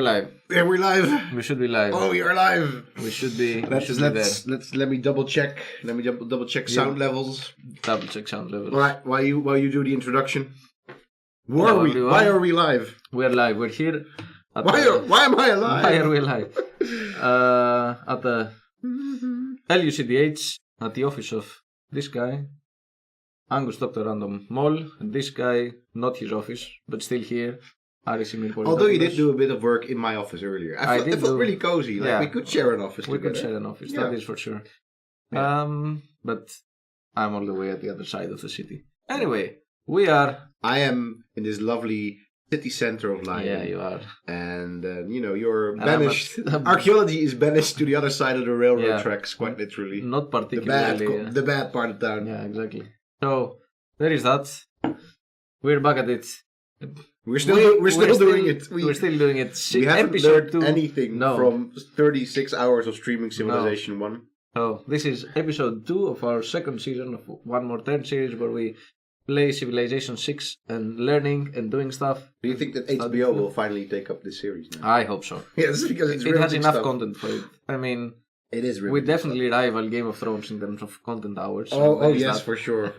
we're live. Yeah, we're live. We should be live. Oh, we are live. We should be. Let me double check. Let me double check sound levels. Double check sound levels. All right. While you do the introduction. Hello, Why are we live? We're live. We're here. Why am I alive? Why are we live? At the LUCDH, at the office of this guy, Angus Dr. Random Mall, and this guy, not his office, but still here. Ymir. Although you did do a bit of work in my office earlier. It felt really cozy. Like we could share an office together. We could share an office, that is for sure. Yeah. But I'm all the way at the other side of the city. Anyway, I am in this lovely city center of Leiden. Yeah, you are. And, you're banished. Archaeology is banished to the other side of the railroad tracks, quite literally. Not particularly. The bad part of town. Yeah, exactly. So, there is that. We're back at it. We're still doing it. We're still doing it. We haven't learned anything from 36 hours of streaming Civilization 1. So, this is episode 2 of our second season of One More Turn series, where we play Civilization 6 and learning and doing stuff. Do you think that HBO will finally take up this series now? I hope so. Yes, because it has enough content for it. I mean, it is really we definitely rival Game of Thrones in terms of content hours. So yes, for sure.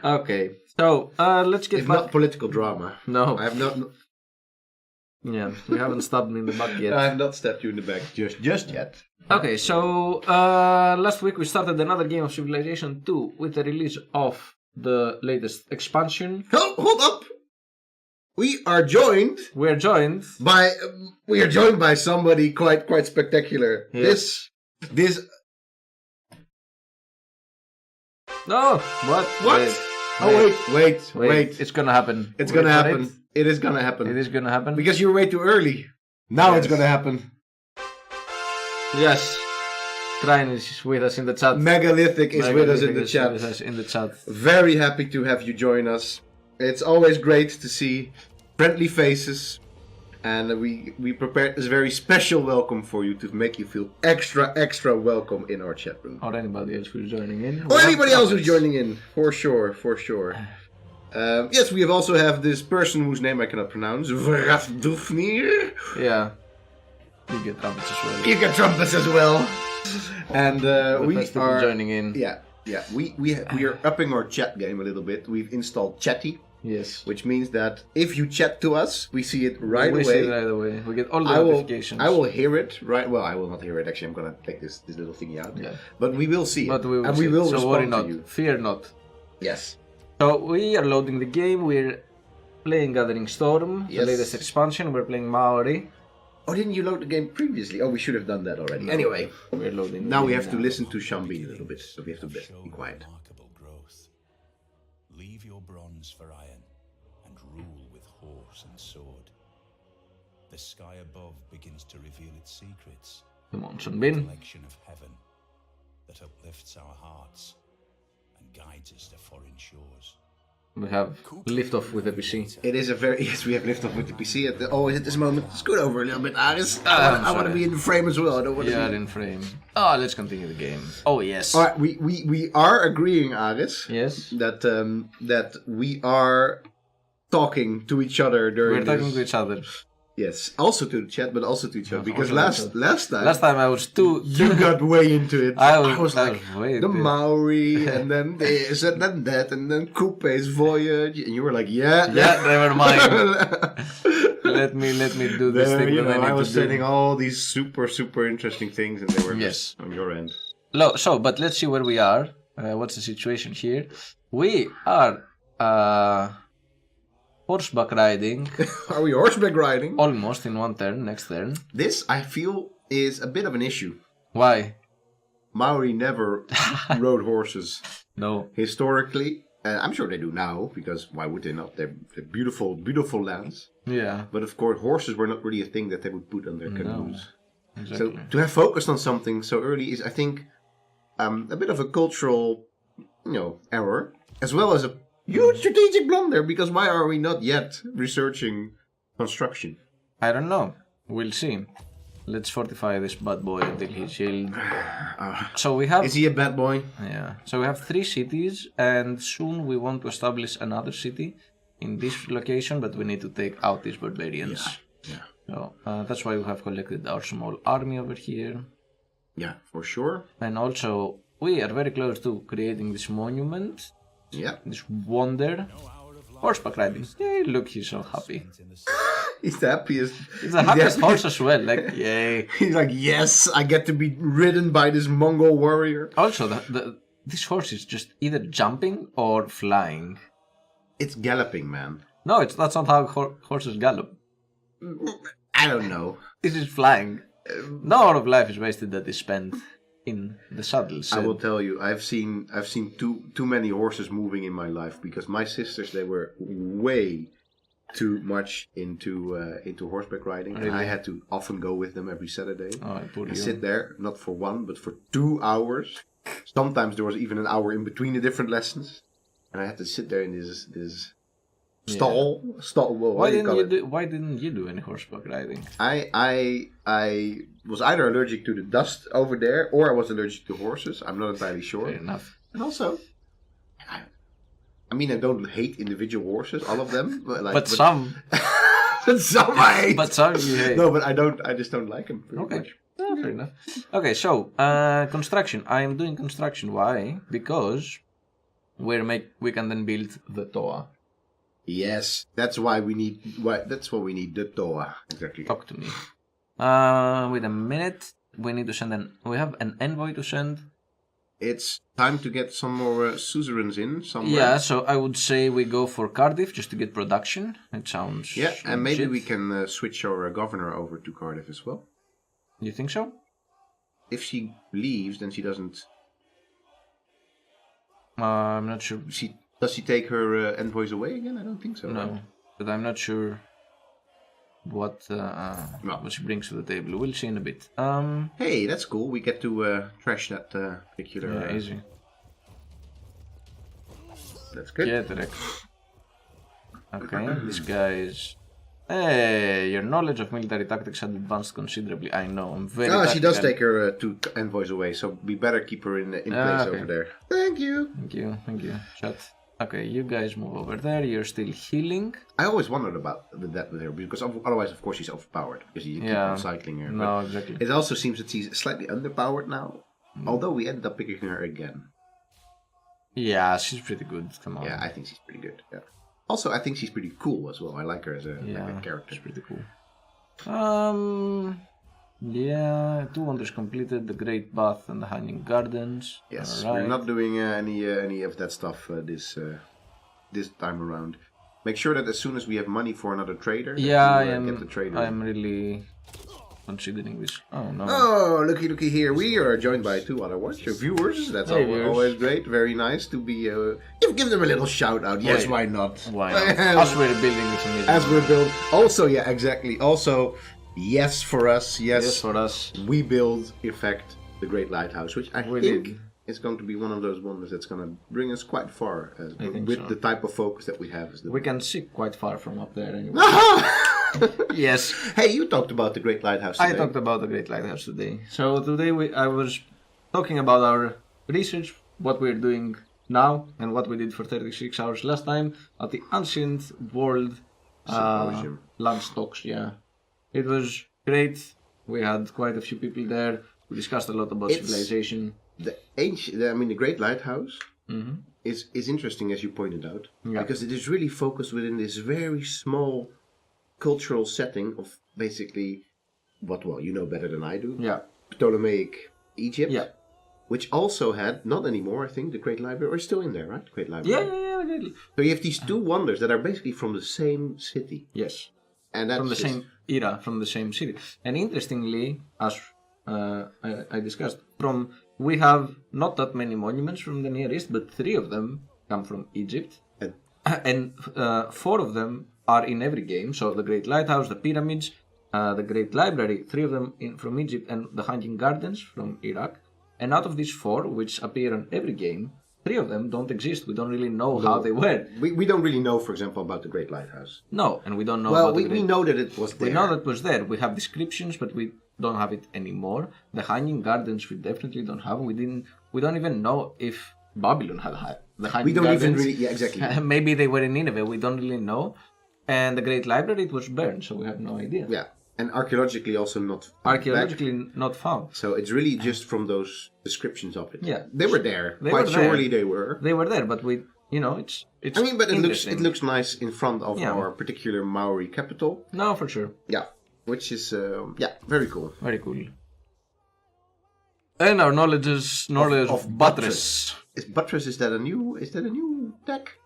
Okay, so let's get back. Not political drama. No, I have not. Yeah, you haven't stabbed me in the back yet. I have not stabbed you in the back just yet. Okay, so last week we started another game of Civilization 2 with the release of the latest expansion. Hold up! We are joined by somebody quite spectacular. Yes. This. No, what? Wait. It's gonna happen. It is gonna happen. It is gonna happen. Because you're way too early. Now it's gonna happen. Yes. Trine is with us in the chat. Megalithic is with us in the chat. Very happy to have you join us. It's always great to see friendly faces. And we prepared this very special welcome for you to make you feel extra welcome in our chat room. Or anybody else who's joining in. Or anybody else who's joining in, for sure. Yes, we also have this person whose name I cannot pronounce. Vrafdufnir. Yeah. You get trumpets as well. And we are joining in. Yeah. We are upping our chat game a little bit. We've installed Chatty. Yes. Which means that if you chat to us, we see it right away. We see it right away. We get all the notifications. I will hear it right. Well, I will not hear it. Actually, I'm gonna take this little thingy out. Yeah. But we will see it. We will respond worry not. to you. Fear not. Yes. So we are loading the game. We're playing Gathering Storm, the latest expansion. We're playing Maori. Oh, didn't you load the game previously? Oh, we should have done that already. Anyway, we're loading. Now we have to listen to Shambi a little bit, so we have to be quiet. Leave your bronze for iron, and rule with horse and sword. The sky above begins to reveal its secrets. Come on, Shanbin. Collection of heaven that uplifts our hearts and guides us to foreign shores. We have liftoff with the PC. It is we have liftoff with the PC at this moment. Scoot over a little bit, Aris. I want to be in the frame as well. I don't want to be in frame. Oh, let's continue the game. Oh yes. All right, we are agreeing, Aris. Yes. That we are talking to each other during. We're talking to each other. Yes, also to the chat, but also to each other. Because last time I was too... You got way into it. I was like, the Maori, and then this, and then that, and then Coupe's voyage, and you were like, yeah, never mind. let me do this thing that I need I was to do. saying all these super interesting things, and they were just on your end. So, but let's see where we are. What's the situation here? We are... horseback riding. Are we horseback riding? Almost in one turn, next turn. This, I feel, is a bit of an issue. Why? Maori never rode horses. No. Historically. I'm sure they do now, because why would they not? They're beautiful lands. Yeah. But of course, horses were not really a thing that they would put on their canoes. No, exactly. So to have focused on something so early is, I think, a bit of a cultural, error, as well as a huge strategic blunder, because why are we not yet researching construction? I don't know. We'll see. Let's fortify this bad boy until he's healed. So we have... Is he a bad boy? Yeah. So we have 3 cities, and soon we want to establish another city in this location, but we need to take out these barbarians. Yeah. So that's why we have collected our small army over here. Yeah, for sure. And also, we are very close to creating this monument. Yeah. This wonder. Horseback riding. Yay, look, he's so happy. He's the happiest. He's the happiest horse as well. Like, yay. He's like, yes, I get to be ridden by this Mongol warrior. Also, this horse is just either jumping or flying. It's galloping, man. No, that's not how horses gallop. I don't know. This is flying. No hour of life is wasted that is spent in the saddle. So. I will tell you, I've seen too many horses moving in my life because my sisters, they were way too much into horseback riding. Really? And I had to often go with them every Saturday. And sit there, not for 1, but for 2 hours. Sometimes there was even an hour in between the different lessons, and I had to sit there in this stall. Well, why didn't you do any horseback riding? I was either allergic to the dust over there, or I was allergic to horses. I'm not entirely sure. Fair enough. And also, I mean, I don't hate individual horses, all of them, but some. Some I hate. But some you hate. No, but I just don't like them very much. Oh, fair enough. Okay, so construction. I am doing construction. Why? Because we can then build the toa. Yes, that's why we need. That's what we need. The toa. Exactly. Talk to me. Wait a minute. We need to send we have an envoy to send. It's time to get some more suzerains in somewhere. Yeah, so I would say we go for Cardiff just to get production. It sounds. Yeah, and maybe we can switch our governor over to Cardiff as well. You think so? If she leaves, then she doesn't. I'm not sure. Does she take her envoys away again? I don't think so. No, right? but I'm not sure what she brings to the table. We'll see in a bit. Hey, that's cool. We get to trash that particular. Yeah, easy. That's good. Yeah, direct. Okay, this guy is. Hey, your knowledge of military tactics had advanced considerably. I know, I'm very. She does take her 2 envoys away, so we better keep her in place over there. Thank you. Thank you. Shut. Okay, you guys move over there. You're still healing. I always wondered about that with her because otherwise, of course, she's overpowered because you keep on cycling her. No, exactly. It also seems that she's slightly underpowered now, although we ended up picking her again. Yeah, she's pretty good. Come on. Yeah, I think she's pretty good. Yeah. Also, I think she's pretty cool as well. I like her as a character. She's pretty cool. Yeah, 2 wonders completed: the Great Bath and the Hanging Gardens. Yes, right. We're not doing any of that stuff this time around. Make sure that as soon as we have money for another trader, get the trader. I'm really considering this. Oh no! Oh, looky here! We are joined by 2 other viewers. That's always great. Very nice to be. Give them a little shout out. Yes, why not? Why not? As we're building this amazing. As we're building. Also, yeah, exactly. Also, yes for us. Yes for us. We build, in fact, the Great Lighthouse, which I think is going to be one of those wonders that's going to bring us quite far with the type of focus that we have. We can see quite far from up there anyway. Yes. Hey, you talked about the Great Lighthouse today. I talked about the Great Lighthouse today. So today I was talking about our research, what we're doing now, and what we did for 36 hours last time at the Ancient World Land Stocks. Yeah, it was great. We had quite a few people there. We discussed a lot about civilization. The Great Lighthouse is interesting, as you pointed out, because it is really focused within this very small cultural setting of basically you know better than I do. Yeah. Ptolemaic Egypt. Yeah. Which also had, not anymore, I think, the Great Library, or still in there, right? Great Library. Yeah. So you have these 2 wonders that are basically from the same city. Yes. And that's from the same era, from the same city. And interestingly, as I discussed, we have not that many monuments from the Near East, but 3 of them come from Egypt. And 4 of them are in every game. So the Great Lighthouse, the pyramids, the Great Library, 3 of them from Egypt, and the Hanging Gardens from Iraq. And out of these 4, which appear on every game, 3 of them don't exist. We don't really know how they were. We don't really know, for example, about the Great Lighthouse. No, and we don't know about we know that it was there. We know that it was there. We have descriptions, but we don't have it anymore. The Hanging Gardens we definitely don't have. We don't even know if Babylon had the Hanging Gardens. We don't even really... Yeah, exactly. Maybe they were in Nineveh. We don't really know. And the Great Library, it was burned, so we have no idea. Yeah. And archaeologically also not found Archaeologically back. not found. So it's really just from those descriptions of it. Yeah. They were there. They Quite were there. surely they were. They were there, but it's I mean, but it interesting. looks nice in front of Yeah. our particular Maori capital. No, for sure. Yeah, which is very cool. Very cool. And our knowledge of buttress. Is that a new tech?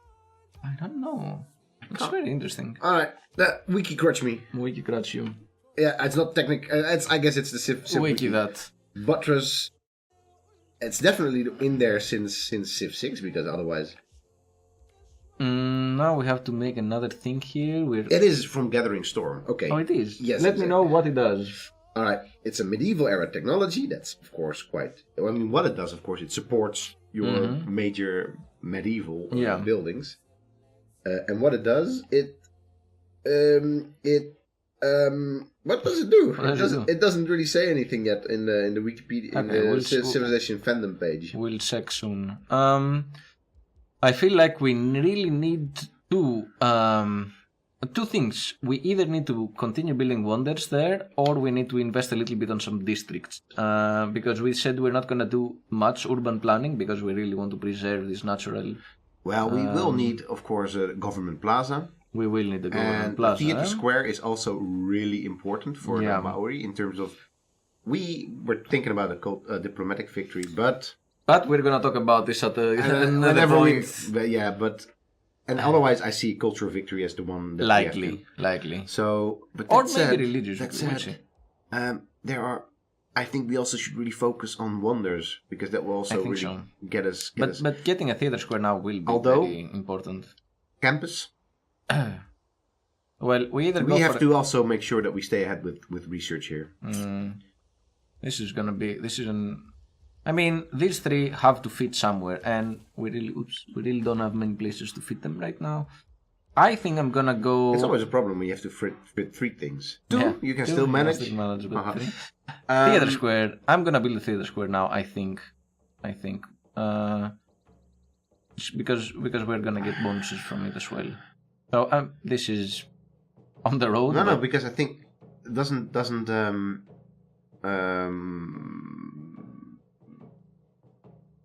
I don't know. It's very interesting. All right, wiki crutch me. Wiki crutch you. Yeah, it's not technical. I guess it's the Civ Wiki that. Buttress. It's definitely in there since Civ 6 because otherwise. Now we have to make another thing here. It is from Gathering Storm. Okay. Oh, it is. Yes. Let me know what it does. All right. It's a medieval era technology. That's of course quite. I mean, what it does, of course, it supports your major medieval buildings. And what it does, what does it do? It doesn't really say anything yet in the Wikipedia Civilization fandom page. We'll check soon. I feel like we really need two things. We either need to continue building wonders there, or we need to invest a little bit on some districts. Because we said we're not gonna do much urban planning because we really want to preserve this natural. Well, we will need, of course, a government plaza. We will need a government plaza. And Theatre Square is also really important for the Maori in terms of. We were thinking about a diplomatic victory, but we're gonna talk about this at another point. And otherwise, I see cultural victory as the one that likely. So, but or maybe religious. That said, there are. I think we also should really focus on wonders because that will also really get us. But getting a theatre square now will be very important. Campus. Well, we have to also make sure that we stay ahead with research here. This is I mean, these three have to fit somewhere, and we really don't have many places to fit them right now. I think I'm gonna go. It's always a problem when you have to fit three things. Two, you can still manage. But three. Theatre square. I'm gonna build a theatre square now. I think. Because we're gonna get bonuses from it as well. So this is on the road. No, because I think doesn't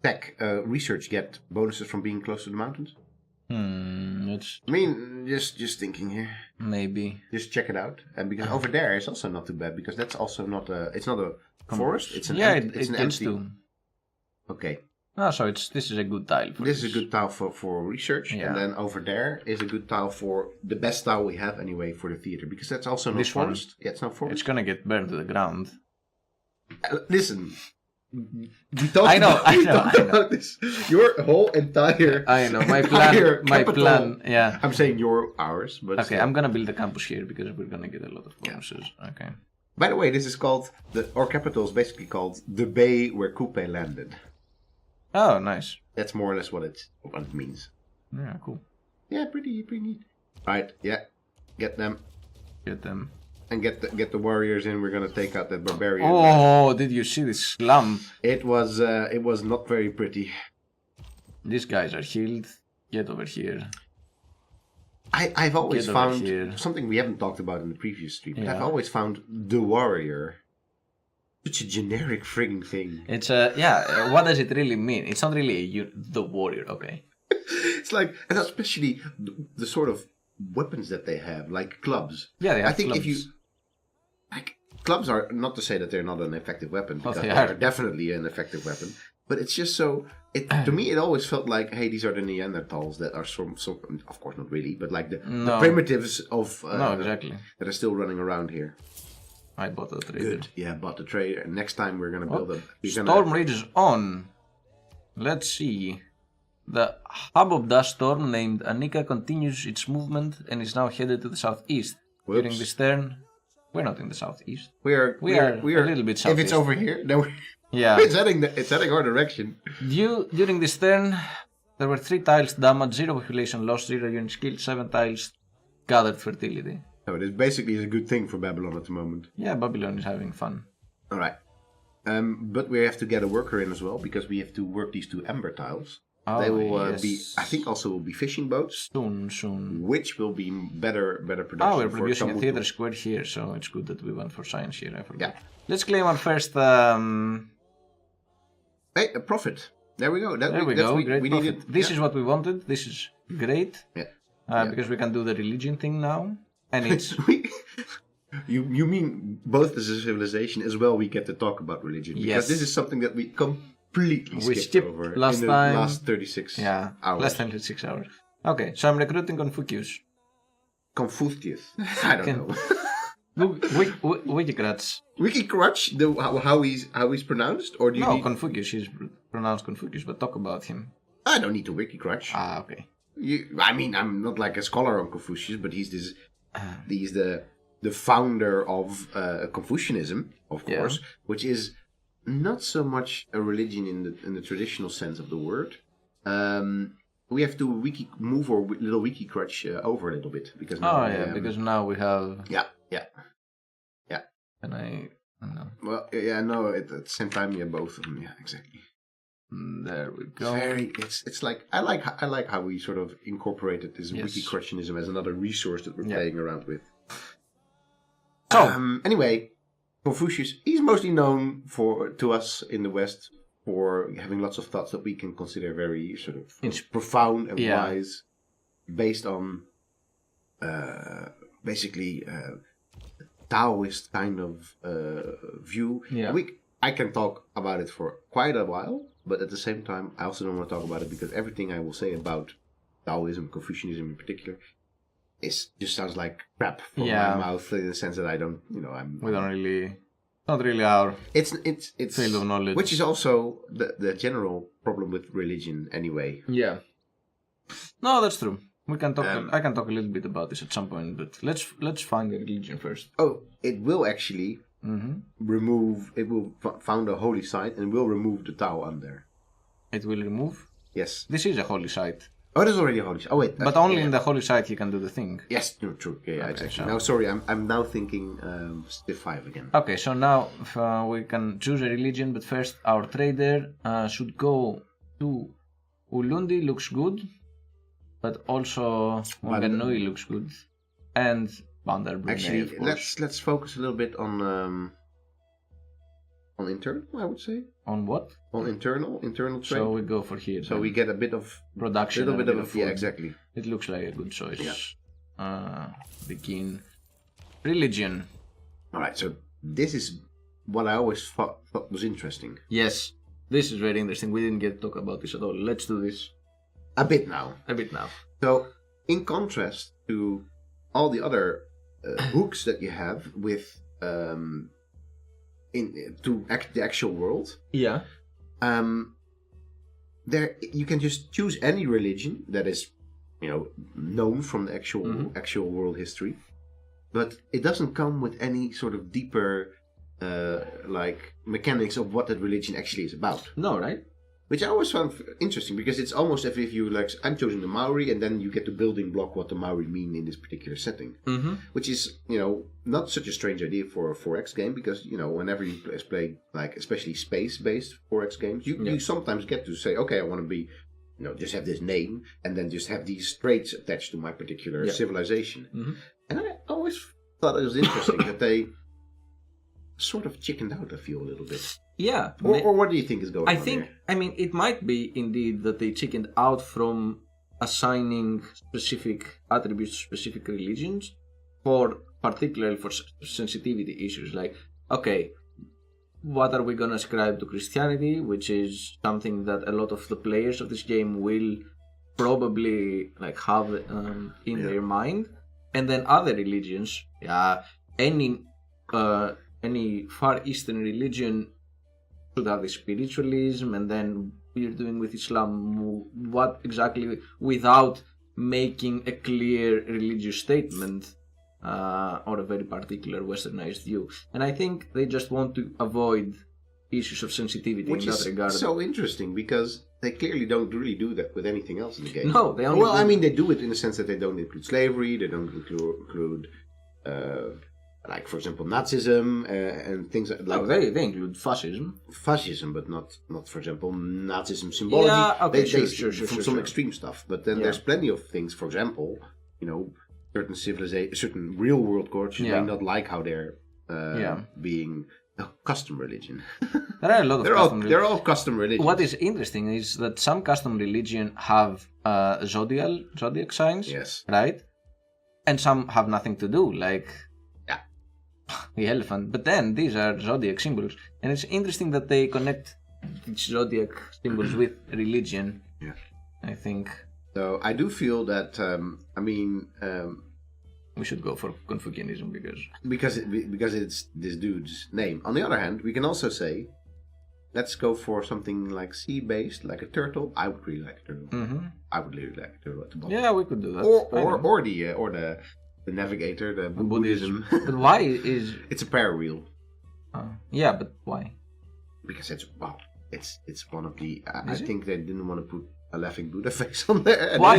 tech research get bonuses from being close to the mountains? I mean, just thinking here. Maybe. Just check it out, and because over there is also not too bad because that's also not it's not a forest. It's an it's an empty. Too. Okay. So this is a good tile. This is a good tile for research, and then over there is a good tile for the best tile we have anyway for the theater because that's also not forest. Yeah, it's not forest. It's gonna get burned to the ground. Listen. We talked about this. Your whole entire. I know my plan. Yeah. I'm saying ours, but okay. I'm gonna build a campus here because we're gonna get a lot of bonuses. Yeah. Okay. By the way, this is called our capital is basically called the bay where Coupe landed. Oh, nice. That's more or less what it means. Yeah, cool. Yeah, pretty neat. All right, yeah, get them. And get the warriors in. We're gonna take out that barbarian. Oh, did you see this slum? It was not very pretty. These guys are healed. Get over here. I've always found something we haven't talked about in the previous stream. Yeah. I've always found the warrior such a generic frigging thing. It's what does it really mean? It's not really the warrior, okay? It's like, and especially the sort of weapons that they have, like clubs. Yeah, they have I think clubs. If you clubs are not to say that they're not an effective weapon because they are definitely an effective weapon. But it's just so. To me, it always felt like, hey, these are the Neanderthals that are so of course not really, but like the primitives of exactly that are still running around here. I bought a trader. Good, yeah, bought a trader. And next time we're gonna build a. Storm rages on. Let's see. The hub of the storm named Anika continues its movement and is now headed to the southeast. Whoops. During this turn, we're not in the southeast. We are a little bit southeast. If it's over here, then yeah, it's heading our direction. During this turn, there were 3 tiles damaged, 0 population lost, 0 units killed, 7 tiles gathered fertility. So it is basically a good thing for Babylon at the moment. Yeah, Babylon is having fun. All right, but we have to get a worker in as well because we have to work these 2 ember tiles. They will be. I think also will be fishing boats soon. which will be better production. Oh, we're producing a theater square here, so it's good that we went for science here. I forgot. Yeah. Let's claim our first. Hey, a profit. There we go. There we go. Great profit. This is what we wanted. This is great. Yeah. Because we can do the religion thing now, and it's. You mean both as a civilization as well? We get to talk about religion because this is something that we completely skipped over last in time. The last 36 hours. Last 36 hours. Okay, so I'm recruiting Confucius. Confucius. I don't know. Wikicrats. Wikicrats, how he's pronounced, or do you need... Confucius. He's pronounced Confucius, but talk about him. I don't need to Wikicrats. Okay. I mean, I'm not like a scholar on Confucius, but he's the founder of Confucianism, of course, which is not so much a religion in the traditional sense of the word. We have to move our little Wikicrats over a little bit because now because now we have. Yeah. And I don't know. Well, no. At the same time, both of them. Yeah, exactly. There we go. It's like I like how we sort of incorporated this Wikicrationism as another resource that we're playing around with. So anyway, Confucius, he's mostly known to us in the West for having lots of thoughts that we can consider very sort of profound and wise, based on basically Taoist kind of view. Yeah. I can talk about it for quite a while, but at the same time, I also don't want to talk about it because everything I will say about Taoism, Confucianism in particular, just sounds like crap from my mouth in the sense that I don't, we don't really, not really our it's field of knowledge, which is also the general problem with religion anyway. Yeah. No, that's true. We can talk. I can talk a little bit about this at some point, but let's find the religion first. Oh, it will actually remove. It will found a holy site and will remove the Tao under. It will remove. Yes. This is a holy site. Oh, it is already a holy site. Oh wait, but only in the holy site you can do the thing. Yes, no, true. Yeah, exactly. So. Now, sorry, I'm now thinking step 5 again. Okay, so now we can choose a religion, but first our trader should go to Ulundi. Looks good. But also Wanganui looks good, and Bandar Brunei. Actually, let's focus a little bit on internal. I would say. On what? On internal trade. So we go for here. So we get a bit of production. A little bit of food. Yeah, exactly. It looks like a good choice. Yeah. Begin religion. All right. So this is what I always thought was interesting. Yes, this is very interesting. We didn't get to talk about this at all. Let's do this. A bit now. So, in contrast to all the other hooks that you have with the actual world, there you can just choose any religion that is, known from the actual world history, but it doesn't come with any sort of deeper like mechanics of what that religion actually is about. No, right? Which I always found interesting because it's almost as if I'm choosing the Maori and then you get to building block what the Maori mean in this particular setting. Mm-hmm. Which is, not such a strange idea for a 4X game because, whenever you play like especially space-based 4X games, you sometimes get to say, okay, I want to be, just have this name and then just have these traits attached to my particular civilization. Mm-hmm. And I always thought it was interesting that they sort of chickened out, I feel, a little bit. Yeah. Or what do you think is going on here? It might be indeed that they chickened out from assigning specific attributes to specific religions particularly for sensitivity issues. Like, okay, what are we going to ascribe to Christianity, which is something that a lot of the players of this game will probably have in their mind. And then other religions, any Far Eastern religion should have the spiritualism, and then we're doing with Islam what exactly without making a clear religious statement or a very particular westernized view. And I think they just want to avoid issues of sensitivity in that regard. So interesting because they clearly don't really do that with anything else in the game. No, they only they do it in the sense that they don't include slavery, they don't include like for example Nazism and things like. They include fascism. Fascism, but not for example Nazism symbology. Yeah, okay, They sure, some extreme stuff. But then there's plenty of things. For example, certain certain real world cultures may not like how they're being a custom religion. There are a lot of they're all custom religions. What is interesting is that some custom religion have zodiac signs, yes, right, and some have nothing to do, like the elephant. But then these are zodiac symbols, and it's interesting that they connect these zodiac symbols with religion. Yeah, I think. So I do feel that we should go for Confucianism because it's this dude's name. On the other hand, we can also say, let's go for something like sea-based, like a turtle. I would really like a turtle. Mm-hmm. I would really like a turtle at the bottom. Yeah, we could do that. Or the navigator, the Buddhism. But why is it's a prayer wheel? Yeah, but why? Because it's one of the. I think they didn't want to put a laughing Buddha face on there. And why?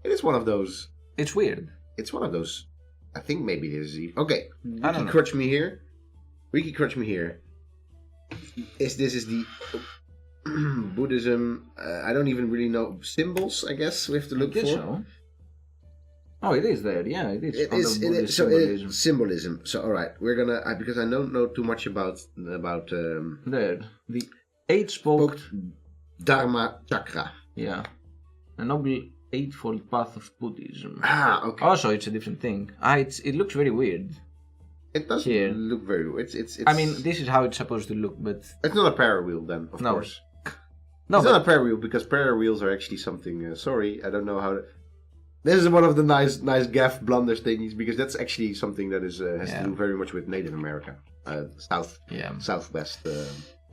It is one of those. It's weird. It's one of those. I think maybe it is. Okay, Wiki crutch me here. Wiki crutch me here. This is the Buddhism. I don't even really know symbols. I guess we have to look for. So. Oh, it is there. Yeah, it is. It is. So it's symbolism. So all right, we're gonna because I don't know too much about there the 8-spoked Dharma chakra. Yeah, a noble 8-fold path of Buddhism. Okay. Also, it's a different thing. It looks very weird. It does look very weird. It's. I mean, this is how it's supposed to look, but it's not a prayer wheel then, of course. No, it's not a prayer wheel because prayer wheels are actually something. Sorry, I don't know how. This is one of the nice gaff blunders thingies because that's actually something that is has to do very much with Native America, Southwest.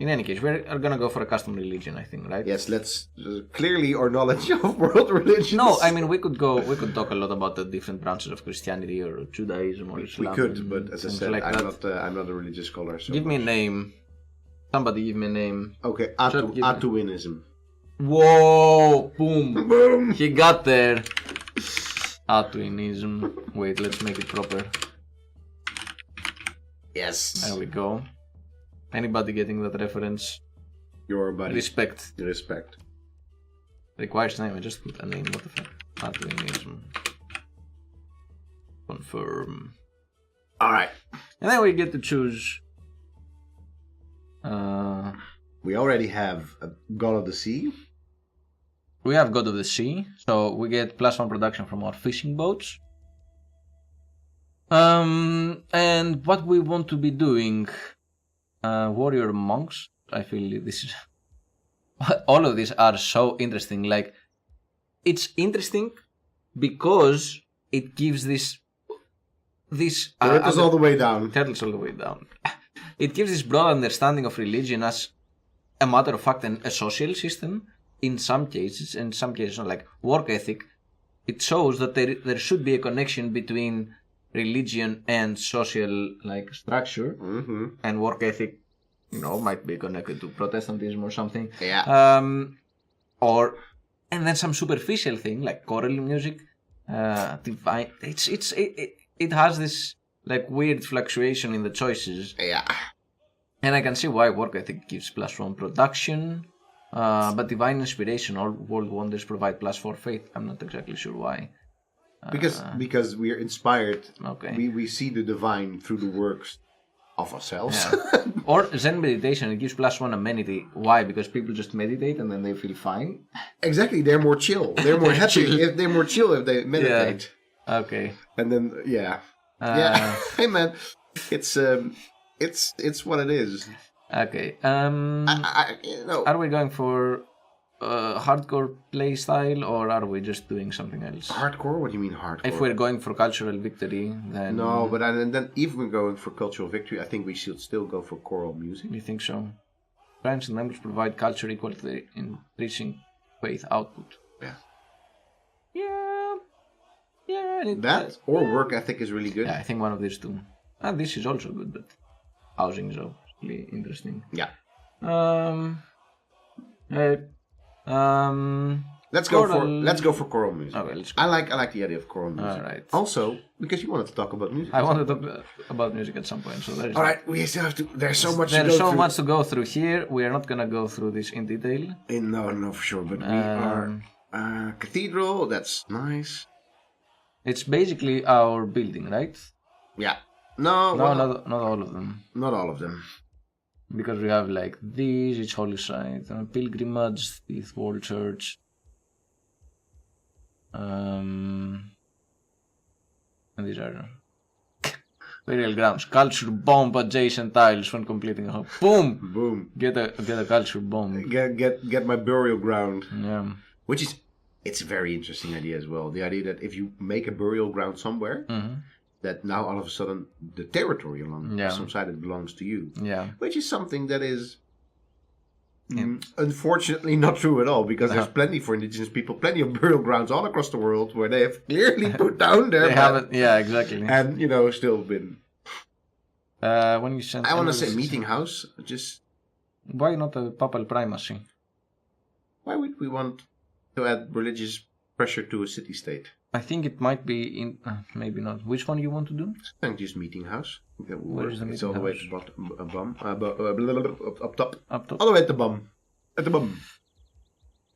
In any case, we're gonna go for a custom religion, I think, right? Yes, let's clearly our knowledge of world religions. No, I mean we could talk a lot about the different branches of Christianity or Judaism or Islam. We could, but as I said, like I'm not a religious scholar. So give me a name. Somebody give me a name. Okay, Atuinism. Whoa! Boom! Boom! He got there. Atuinism. Wait, let's make it proper. Yes. There we go. Anybody getting that reference? Your buddy. Respect. Requires name. I just put a name. What the fuck? Atuinism. Confirm. Alright. And then we get to choose. We already have a God of the Sea. We have God of the Sea. So we get +1 production from our fishing boats. And what we want to be doing. Warrior monks. I feel this is all of these are so interesting. Like it's interesting because it gives this turtles all the way down. Turtles all the way down. It gives this broad understanding of religion as a matter of fact and a social system in some cases, and some cases like work ethic. It shows that there should be a connection between religion and social structure, and work ethic, might be connected to Protestantism or something. Yeah. And then some superficial thing like choral music, divine. It has this weird fluctuation in the choices. Yeah. And I can see why work ethic gives +1 production, but divine inspiration or world wonders provide +4 faith. I'm not exactly sure why. Because we are inspired. Okay. We see the divine through the works of ourselves. Yeah. Or Zen meditation, it gives +1 amenity. Why? Because people just meditate and then they feel fine. Exactly, they're more chill. They're more happy. They're more chill if they meditate. Yeah. Okay. And then hey man, it's what it is. Okay. Are we going for hardcore play style, or are we just doing something else? Hardcore? What do you mean hardcore? If we're going for cultural victory, then no. But then if we're going for cultural victory, I think we should still go for choral music. You think so? Brands and members provide culture equal to the increasing faith output. Yeah. Yeah. Or work ethic is really good. Yeah, I think one of these two. And this is also good, but housing is really interesting. Yeah. Let's go for choral music. Okay, let's go. I like the idea of choral music. All right. Also, because you wanted to talk about music. I want to talk about music at some point, so there is. All right, we still have to. There's so much. There's so much to go through here. We are not gonna go through this in detail. No, for sure. But we are cathedral. That's nice. It's basically our building, right? Yeah. No, not all of them. Not all of them. Because we have like these, it's holy site, pilgrimage, this wall church. And these are burial grounds. Culture bomb adjacent tiles when completing a home. Boom! Boom. Get a culture bomb. Get my burial ground. Yeah. Which is, it's a very interesting idea as well. The idea that if you make a burial ground somewhere, that now all of a sudden the territory along some side it belongs to you. Yeah. Which is something that is unfortunately not true at all, because there's plenty for indigenous people, plenty of burial grounds all across the world where they have clearly put down their they haven't, yeah, exactly. And still been when you send I want to say meeting house, just why not a papal primacy? Why would we want to add religious pressure to a city-state? I think it might be in... maybe not. Which one you want to do? I think just meeting house. Where is the meeting it's all the house? way to bottom, up top. Up top? All the way at the bum. At the bum.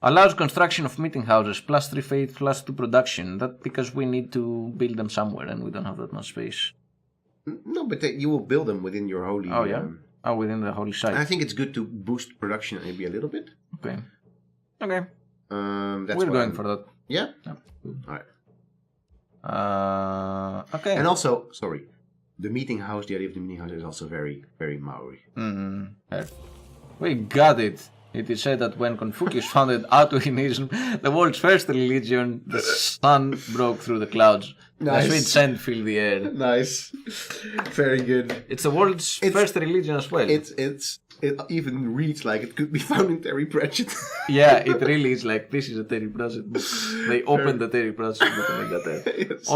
Allows construction of meeting houses, +3 faith, +2 production. That's because we need to build them somewhere and we don't have that much space. No, but you will build them within your holy... Oh, yeah? Within the holy site. I think it's good to boost production maybe a little bit. Okay. That's We're going for that. Yeah? Alright. Okay. And also, sorry, the meeting house, the idea of the meeting house is also very, very Maori. We got it. It is said that when Confucius founded Aotuinism, the world's first religion, the sun broke through the clouds. Nice. The sweet scent filled the air. Nice. Very good. It's the world's first religion as well. It even reads like it could be found in Terry Pratchett. Yeah, it really is like, this is a Terry Pratchett book. They opened the Terry Pratchett book and they got that. Yes.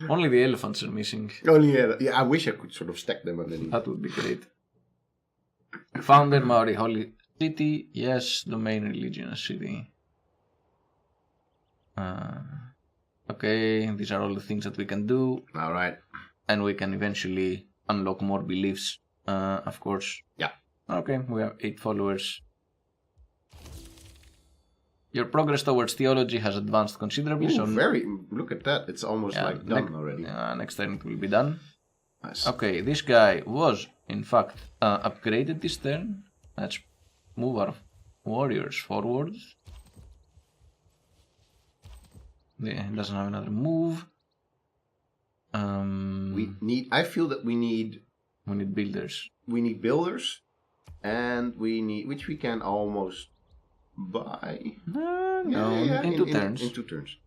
Only the elephants are missing. Yeah, I wish I could sort of stack them underneath. That would be great. Founder Maori Holy City, yes, domain religion city. Okay, these are all the things that we can do. Alright. And we can eventually unlock more beliefs, of course. Yeah. Okay, we have 8 followers. Your progress towards theology has advanced considerably. Ooh, look at that. It's almost like done already. Next turn it will be done. Nice. Okay, this guy was, in fact, upgraded this turn. Let's move our warriors forward. Yeah, he doesn't have another move. I feel that we need builders. We need builders, and we need, which we can almost buy. In 2 turns. In 2 turns.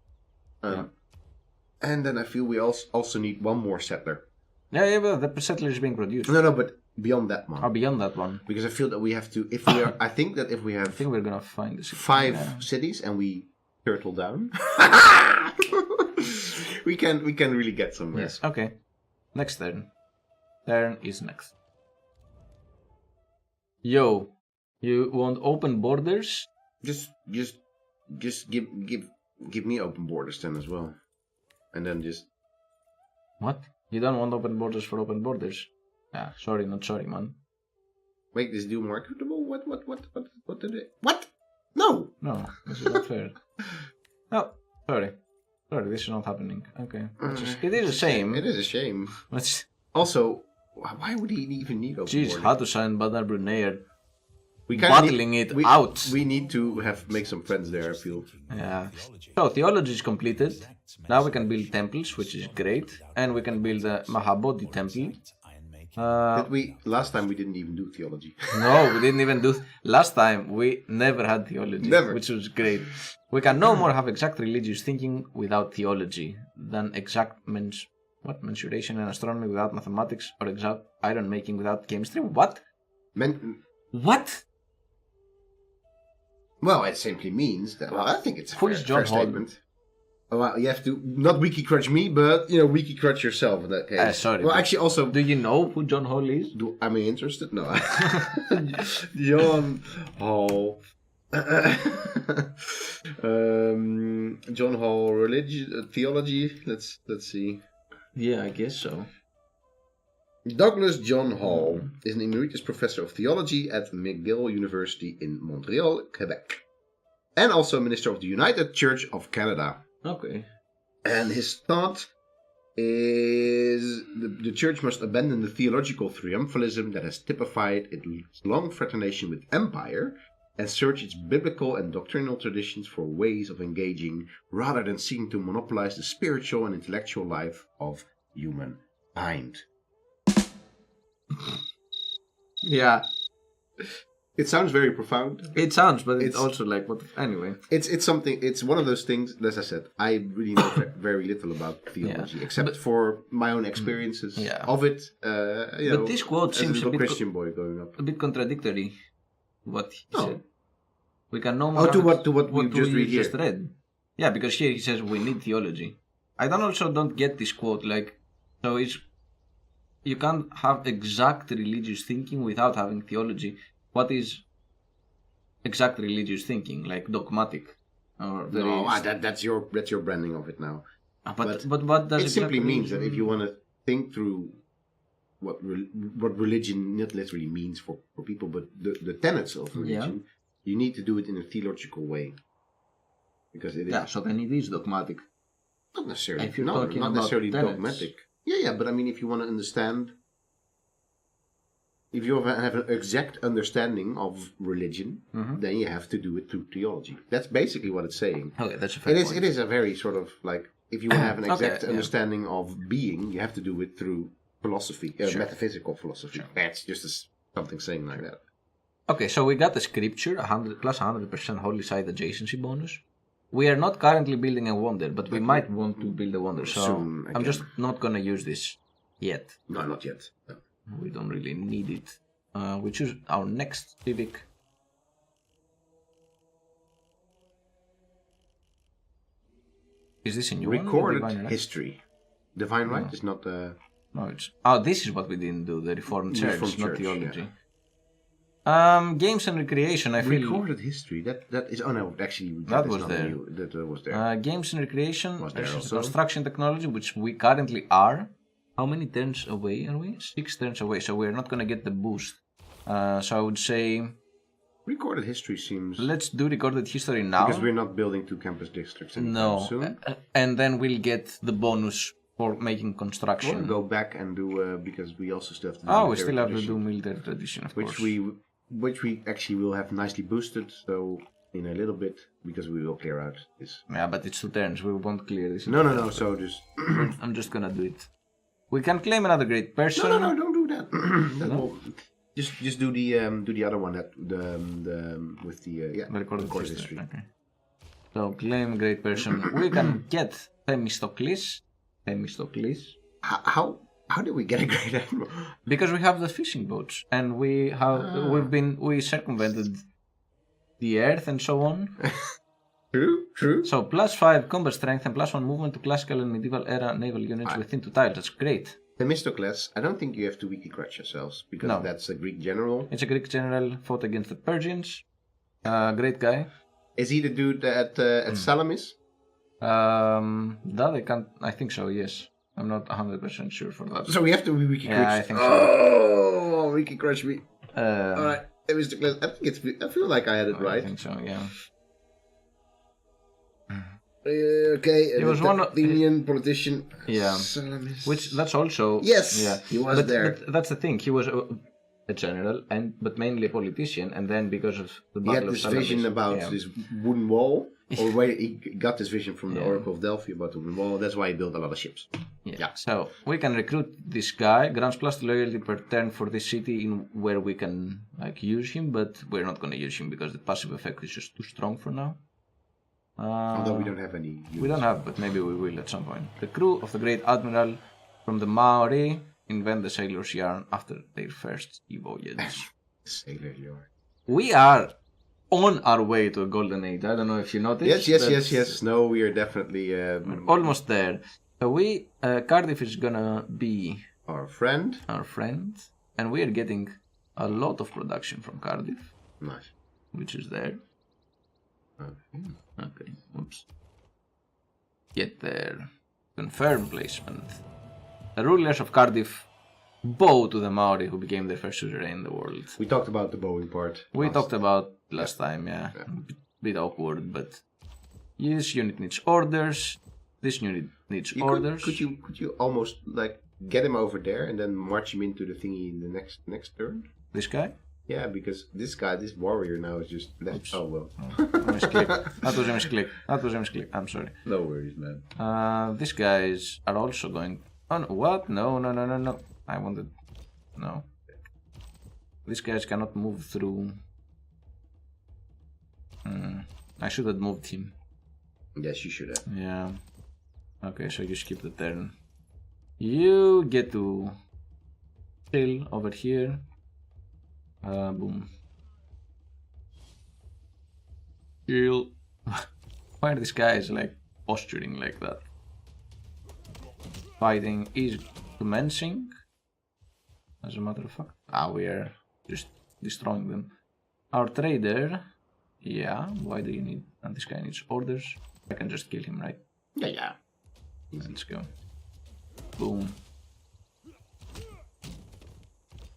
And then I feel we also need one more settler. Yeah, but the settler is being produced. No, but beyond that one. Beyond that one. Because I feel that we have to, I think we're gonna find the 5 cities and we turtle down. we can really get somewhere. Yes. Okay. Next turn. Turn is next. Yo, you want open borders? Just give me open borders then as well, and then just. What? You don't want open borders for open borders? Yeah, sorry, not sorry, man. Make this deal more equitable? What did it? What? No! No, this is not fair. Oh, sorry. Sorry, this is not happening. Okay. It is a shame. It is a shame. Also, why would he even need open borders? Jeez, Hattusha and Badar Brunei we battling it out. We need to make some friends there, I feel. Yeah. So, theology is completed. Now we can build temples, which is great. And we can build a Mahabodhi temple. Last time we didn't even do theology. No, we didn't even do... Last time we never had theology. Never. Which was great. We can no more have exact religious thinking without theology than exact mensuration and astronomy without mathematics, or exact iron making without chemistry. What? What? Well, it simply means that. Well, I think it's a fair statement. Well, you have to not wiki crutch me, but wiki crutch yourself in that case. Sorry. Well, actually, also. Do you know who John Hall is? Am I interested? No. John Hall. John Hall, religion, theology. Let's see. Yeah, I guess so. Douglas John Hall is an emeritus professor of theology at McGill University in Montreal, Quebec, and also minister of the United Church of Canada. Okay. And his thought is the church must abandon the theological triumphalism that has typified its long fraternation with empire and search its biblical and doctrinal traditions for ways of engaging rather than seeking to monopolize the spiritual and intellectual life of humankind. Yeah. It sounds very profound. It sounds, but it's also like, what? Anyway. It's something, it's one of those things, as I said, I really know very little about theology, except for my own experiences of it. But this quote seems a bit Christian boy growing up. A bit contradictory. What he said. We can no more. To what we just read. Yeah, because here he says we need theology. I don't get this quote. Like, so it's you can't have exact religious thinking without having theology. What is exact religious thinking? Like dogmatic, or that's your branding of it now. But what does it simply means that if you want to think through what religion not literally means for people, but the tenets of religion, you need to do it in a theological way, because it is. So then it is dogmatic. Not necessarily. If you're talking not necessarily dogmatic. Yeah, but I mean, if you want to understand. If you have an exact understanding of religion, then you have to do it through theology. That's basically what it's saying. Okay, that's a fair point. It is a very sort of like, if you want to have an exact understanding of being, you have to do it through philosophy, metaphysical philosophy. Sure. That's just something saying like that. Okay, so we got the scripture, 100 plus 100% holy site adjacency bonus. We are not currently building a wonder, but we might want to build a wonder. So soon, I'm just not going to use this yet. No, not yet. No. We don't really need it. We choose our next civic. Is this a new recorded one? History. Divine right is not the. No, it's. Oh, this is what we didn't do. The Reformed Church, not theology. Games and recreation. I feel recorded history. That is. Oh no, actually, that was there. That was there. Games and recreation. Was there also? Construction technology, which we currently are. How many turns away are we? 6 turns away, so we're not gonna get the boost. So I would say... Recorded history seems... Let's do recorded history now. Because we're not building 2 campus districts anytime soon. And then we'll get the bonus for making construction. We'll go back and do... because we also still have to do we still have to do military tradition, of course. Which we actually will have nicely boosted, so... In a little bit, because we will clear out this. Yeah, but it's 2 turns, we won't clear this. No, so just... I'm just gonna do it. We can claim another great person. No, don't do that. Just do the other one with the recorded history. Okay. So claim great person. We can get Themistocles. How did we get a great admiral? Because we have the fishing boats, and we circumvented the earth and so on. True. So +5 combat strength and +1 movement to classical and medieval era naval units within 2 tiles. That's great. Themistocles, I don't think you have to weakly crutch yourselves, because that's a Greek general. It's a Greek general, fought against the Persians. Great guy. Is he the dude at Salamis? That I can't. I think so. Yes. I'm not 100% sure for that. So we have to weakly crutch. Yeah, I think so. Oh, weakly crutch me. All right, Themistocles. I feel like I had it right. I think so. Yeah. Okay, he was one Athenian politician. Yeah, Salamis. Which that's also he was there. But that's the thing. He was a general, but mainly a politician. And then because of the battle of Salamis, he had this vision about this wooden wall, or where he got this vision from the Oracle of Delphi about the wooden wall. That's why he built a lot of ships. Yeah. So we can recruit this guy. Grants plus loyalty per turn for this city in where we can use him, but we're not going to use him because the passive effect is just too strong for now. Although we don't have any units. We don't have, but maybe we will at some point. The crew of the Great Admiral from the Maori invent the sailor's yarn after their first sea voyage. Sailor's yarn. We are on our way to a golden age. I don't know if you noticed. Yes. No, we are definitely... almost there. So Cardiff is gonna be... Our friend. And we are getting a lot of production from Cardiff. Nice. Which is there. Okay, oops. Get there. Confirm placement. The rulers of Cardiff bow to the Maori who became their first suzerain in the world. We talked about the bowing part. We talked about last time, yeah. Bit awkward, but this unit needs orders. This unit needs orders. Could you almost like get him over there and then march him into the thingy in the next turn? This guy? Yeah, because this warrior now is just left. Oops. Oh well. That was a misclick. I'm sorry. No worries, man. These guys are also going. Oh no, what? No. I wanted. No. These guys cannot move through. I should have moved him. Yes, you should have. Yeah. Okay, so you skip the turn. You get to chill over here. Boom. Chill. Why are these guys like posturing like that? Fighting is commencing. As a matter of fact. We are just destroying them. Our trader. Yeah, why do you need... And this guy needs orders. I can just kill him, right? Yeah. Let's go. Boom.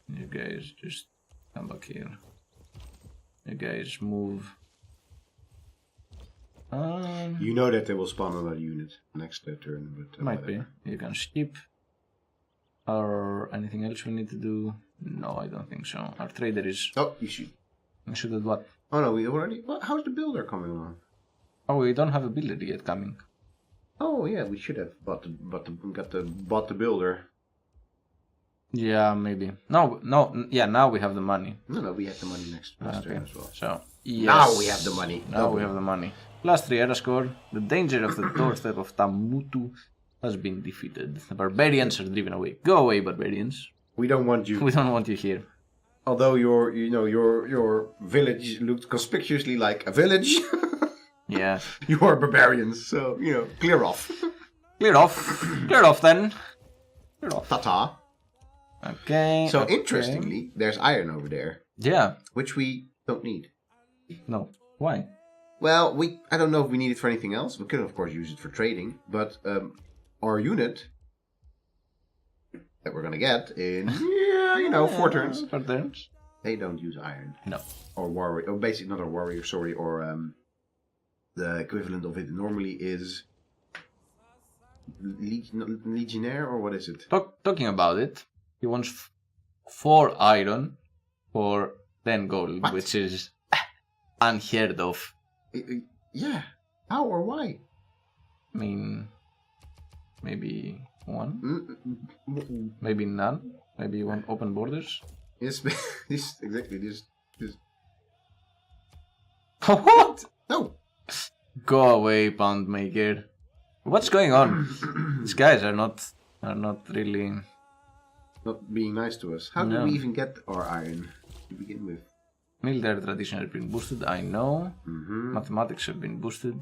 You guys just come back here. You guys move. You know that they will spawn another unit next turn, but might whatever. Be. You can skip. Or anything else we need to do? No, I don't think so. Our trader is. Oh, you should. I should have what? Oh no, we already. How's the builder coming along? Oh, we don't have a builder yet coming. Oh yeah, we should have bought the builder. Yeah, maybe. No. Yeah, now we have the money. No, we have the money next turn as well. So yes. Now we have the money. Now we have the money. +3 era score. The danger of the doorstep of Tamutu has been defeated. The barbarians are driven away. Go away, barbarians. We don't want you. We don't want you here. Although your village looked conspicuously like a village. Yeah. You are barbarians, so clear off. Clear off then. Clear off. Ta-ta. Okay. So interestingly, there's iron over there. Yeah. Which we don't need. No. Why? Well, I don't know if we need it for anything else. We could of course use it for trading, but our unit that we're gonna get in 4 turns. 4 turns. They don't use iron. No. Or warrior. Or basically not a warrior. Sorry. Or the equivalent of it normally is legionnaire, or what is it? Talking about it, he wants 4 iron for 10 gold, what? Which is unheard of. Yeah. How or why? I mean, maybe 1, maybe none. Maybe you want open borders. Yes, exactly. This. What? No. Go away, Pound Maker. What's going on? These guys are not really not being nice to us. How did we even get our iron to begin with? Military tradition has been boosted, I know. Mathematics have been boosted.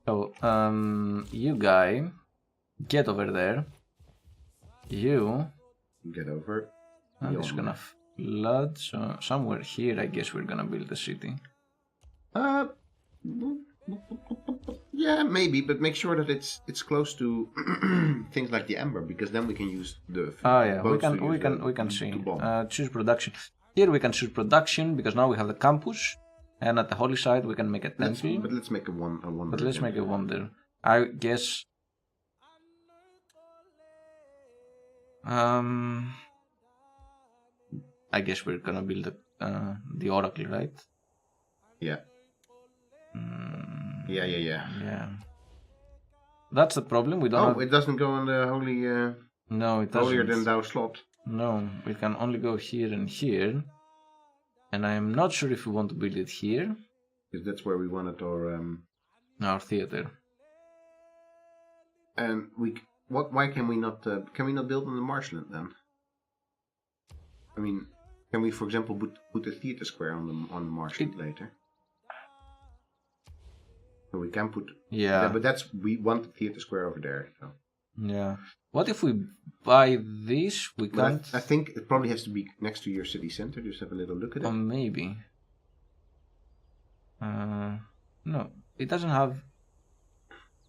So, you guy, get over there. You get over. I'm just gonna flood. So somewhere here, I guess we're gonna build a city. Yeah, maybe, but make sure that it's close to things like the Ember, because then we can use the. We can see. Choose production. Here we can choose production because now we have the campus, and at the holy site we can make a temple. But let's make a wonder. But let's make a wonder. I guess. I guess we're gonna build the oracle, right? Yeah. Yeah. That's the problem. We don't. It doesn't go on the holy. No, it doesn't. Holier than thou slot. No, we can only go here and here, and I am not sure if we want to build it here. Because that's where we wanted our theater. And why can we not? Can we not build on the marshland then? I mean, can we, for example, put a theater square on the marshland later? So we can put. Yeah, but we want the theater square over there. So. Yeah. What if we buy this? We can't. I think it probably has to be next to your city center. Just have a little look at it. Maybe. No, it doesn't have.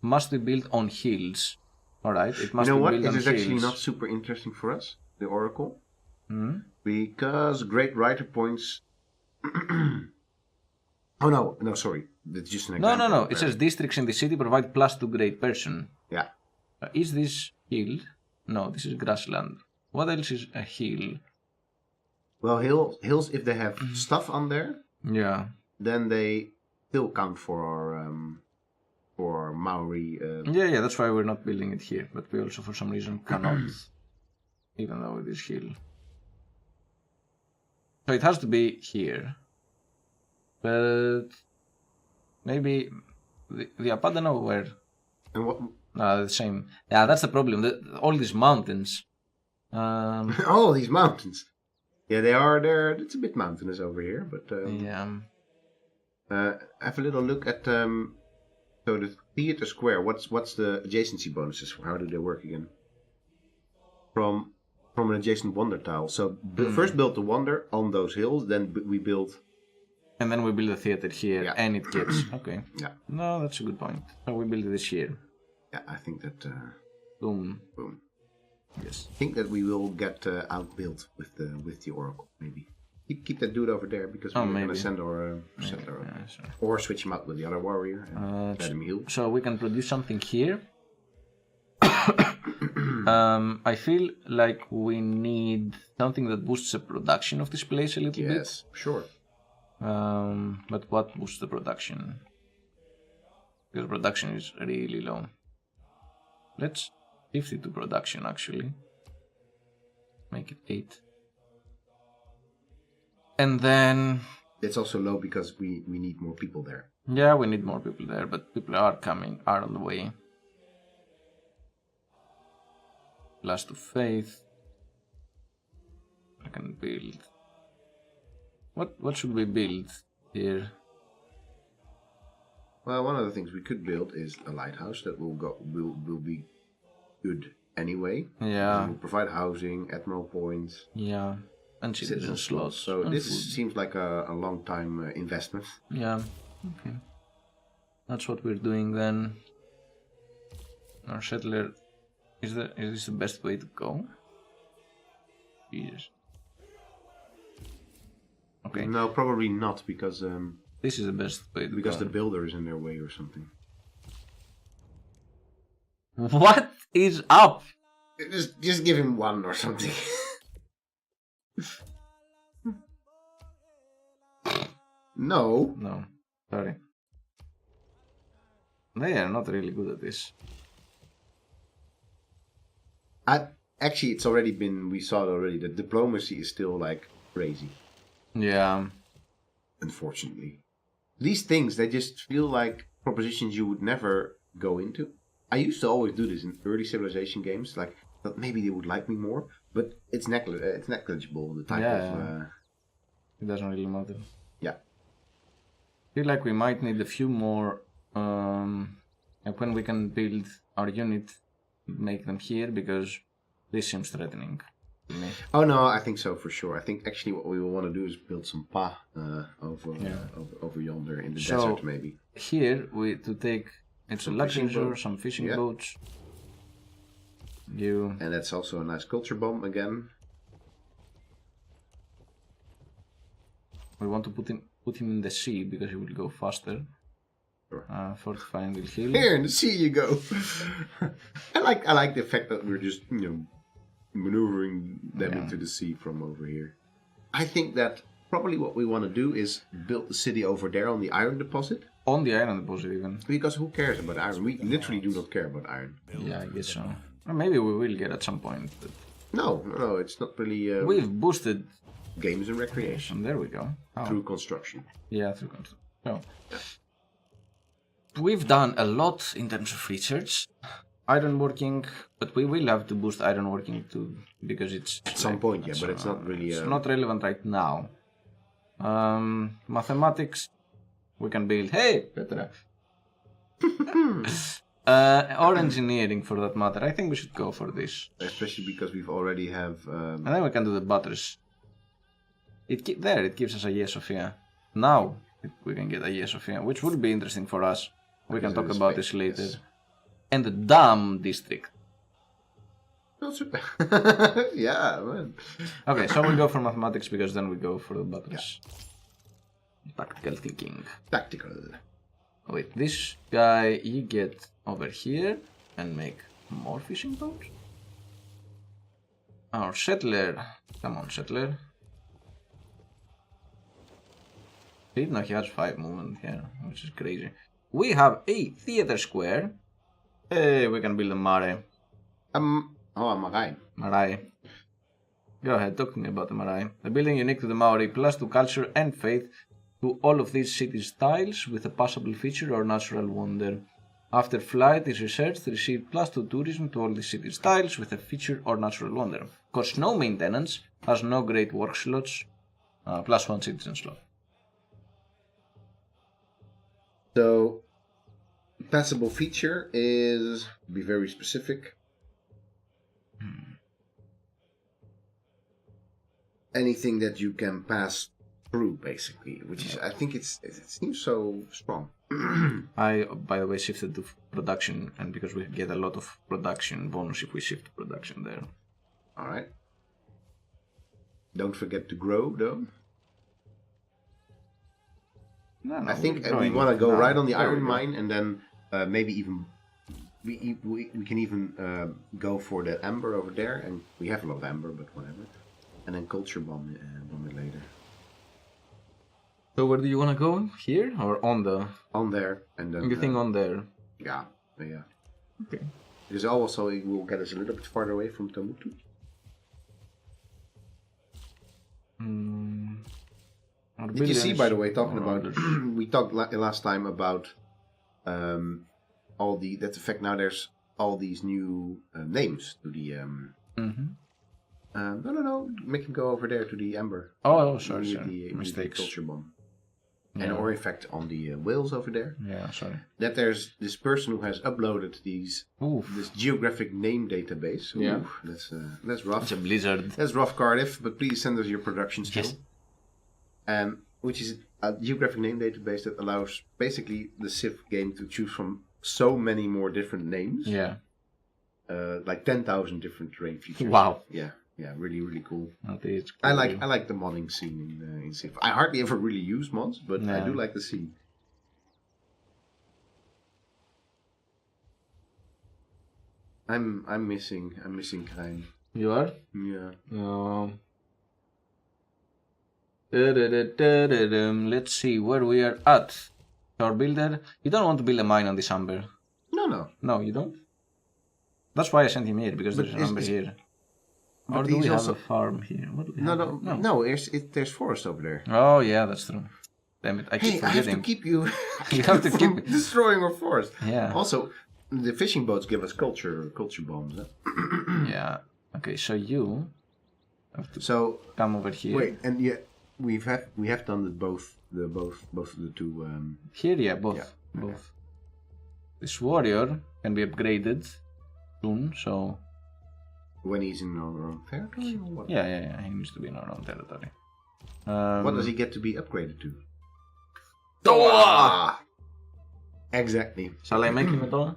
Must be built on hills. Alright, it must You know be what? built on It is hills. actually not super interesting for us, the Oracle. Hmm? Because Great Writer Points. Oh no, sorry. That's just an example. No. It says districts in the city provide +2 grade person. Yeah. Is this hill? No, this is grassland. What else is a hill? Well, hills, if they have stuff on there, Yeah. then they still count for our Maori. Yeah, that's why we're not building it here. But we also, for some reason, cannot. Even though it is hill. So it has to be here. But maybe the I don't know where. And what? The same. Yeah, that's the problem. All these mountains. All these mountains. Yeah, they are there. It's a bit mountainous over here, but Yeah. have a little look at so the theater square. What's the adjacency bonuses for? How do they work again? From an adjacent wonder tile. So first build the wonder on those hills, then we build. And then we build a theater here, Yeah. and it gets okay. Yeah. No, that's a good point. So we build this here. Yeah, I think that. Boom. Boom. Yes. I think that we will get outbuilt with the Oracle. Maybe keep that dude over there because we're gonna send our Sure. or switch him out with the other warrior and let him heal. So we can produce something here. I feel like we need something that boosts the production of this place a little bit. Yes, sure. But what boosts the production? Because production is really low. Let's 52 production actually. Make it 8. And then... It's also low because we need more people there. Yeah, we need more people there, but people are on the way. Blast of Faith. I can build. What should we build here? Well, one of the things we could build is a lighthouse that will be good anyway. Yeah. It will provide housing, admiral points, Yeah. And citizen slots. So and this food. seems like a long time investment. Yeah. Okay. That's what we're doing then. Our settler. Is this the best way to go? Yes. Okay. No, probably not because This is the best way to because go. the builder is in their way or something. What is up? Just give him one or something. No. No. Sorry. They are not really good at this. Actually, it's already been. We saw it already. The diplomacy is still like crazy. Yeah. Unfortunately, these things they just feel like propositions you would never go into. I used to always do this in early civilization games, like that maybe they would like me more, but it's negligible. The type of. It doesn't really matter. Yeah. I feel like we might need a few more. Like when we can build our unit, make them here because this seems threatening to me. Oh no, I think so for sure. I think actually what we will want to do is build some over yonder in the desert maybe. Here to take it's a luxury resort, some fishing boats. And that's also a nice culture bomb again. We want to put him in the sea because he will go faster. Sure. Fortifying will heal. Here in the sea you go. I like the fact that we're just maneuvering them into the sea from over here. I think that probably what we want to do is build the city over there on the iron deposit. On the iron deposit even. Because who cares about iron? We literally do not care about iron. Yeah, I guess so. Or maybe we will get at some point. But No, it's not really... we've boosted... Games and recreation. There we go. Through construction. Yeah, through construction. So, we've done a lot in terms of research. Ironworking, but we will have to boost ironworking too, because it's... At some point, yeah, but it's not really... It's not relevant right now. Mathematics, we can build... Hey, Petra! Or engineering for that matter. I think we should go for this. Especially because we've already have... And then we can do the butters. It gives us a yes, Sophia. Now, we can get a Yes Sofia, which would be interesting for us. We can talk Because about it's this later. yes. And the Dam district. Not so bad. Yeah, man. Okay, so we go for mathematics because then we go for the battles. Tactical thinking. Tactical. Wait, this guy you get over here and make more fishing boats? Our settler. Come on, settler. No, he has 5 movement here, which is crazy. We have a theater square. Hey, we can build a mare. Marai. Marae. Go ahead, talk to me about the Marae. A building unique to the Maori, plus to culture and faith to all of these city styles with a passable feature or natural wonder. After flight is researched, receive plus 2 tourism to all the city styles with a feature or natural wonder. Costs no maintenance, has no great work slots, plus 1 citizen slot. So, passable feature is, be very specific. Anything that you can pass through, basically, which is, I think it seems so strong. I, by the way, shifted to production, and because we get a lot of production bonus if we shift to production there. Alright. Don't forget to grow, though. No, I think we want to go right on the iron mine, and then maybe even we can even go for that amber over there, and we have a lot of amber, but whatever. And then culture bomb it later. So where do you want to go? Here or on the? On there, and then. You think on there? Yeah. Okay. Because also it will get us a little bit farther away from Tomutu. Did you see, by the way, talking about we talked last time about all the that effect. Now there's all these new names to the. No. Make him go over there to the amber. Oh, sorry. The Mistakes. Culture bomb. Yeah. And or in fact on the whales over there. Yeah, sorry. That there's this person who has uploaded this geographic name database. Ooh, yeah. That's rough. It's a blizzard. That's rough, Cardiff. But please send us your production still. Yes. Which is a geographic name database that allows basically the Civ game to choose from so many more different names. Yeah. Like 10,000 different terrain features. Wow. Yeah, really, really cool. Cool. I like the modding scene in Civ. I hardly ever really use mods, but I do like the scene. I'm missing Krijn. You are? Yeah. Let's see where we are at. Our builder. You don't want to build a mine on this amber. No. No, you don't? That's why I sent him here, because there's an amber here. Or do we have a farm here? What do we have? No. There's forest over there. Oh yeah, that's true. Damn it! I keep forgetting. I have to keep you. You have to keep destroying our forest. Yeah. Also, the fishing boats give us culture bombs. Yeah. Okay, so you have to come over here. Wait, and yeah, we have done both of the two. Here, yeah, both. Yeah. Both. This warrior can be upgraded soon, so. When he's in our own territory or what? Yeah, he needs to be in our own territory. What does he get to be upgraded to? Toa! Exactly. Shall I make him a Toa?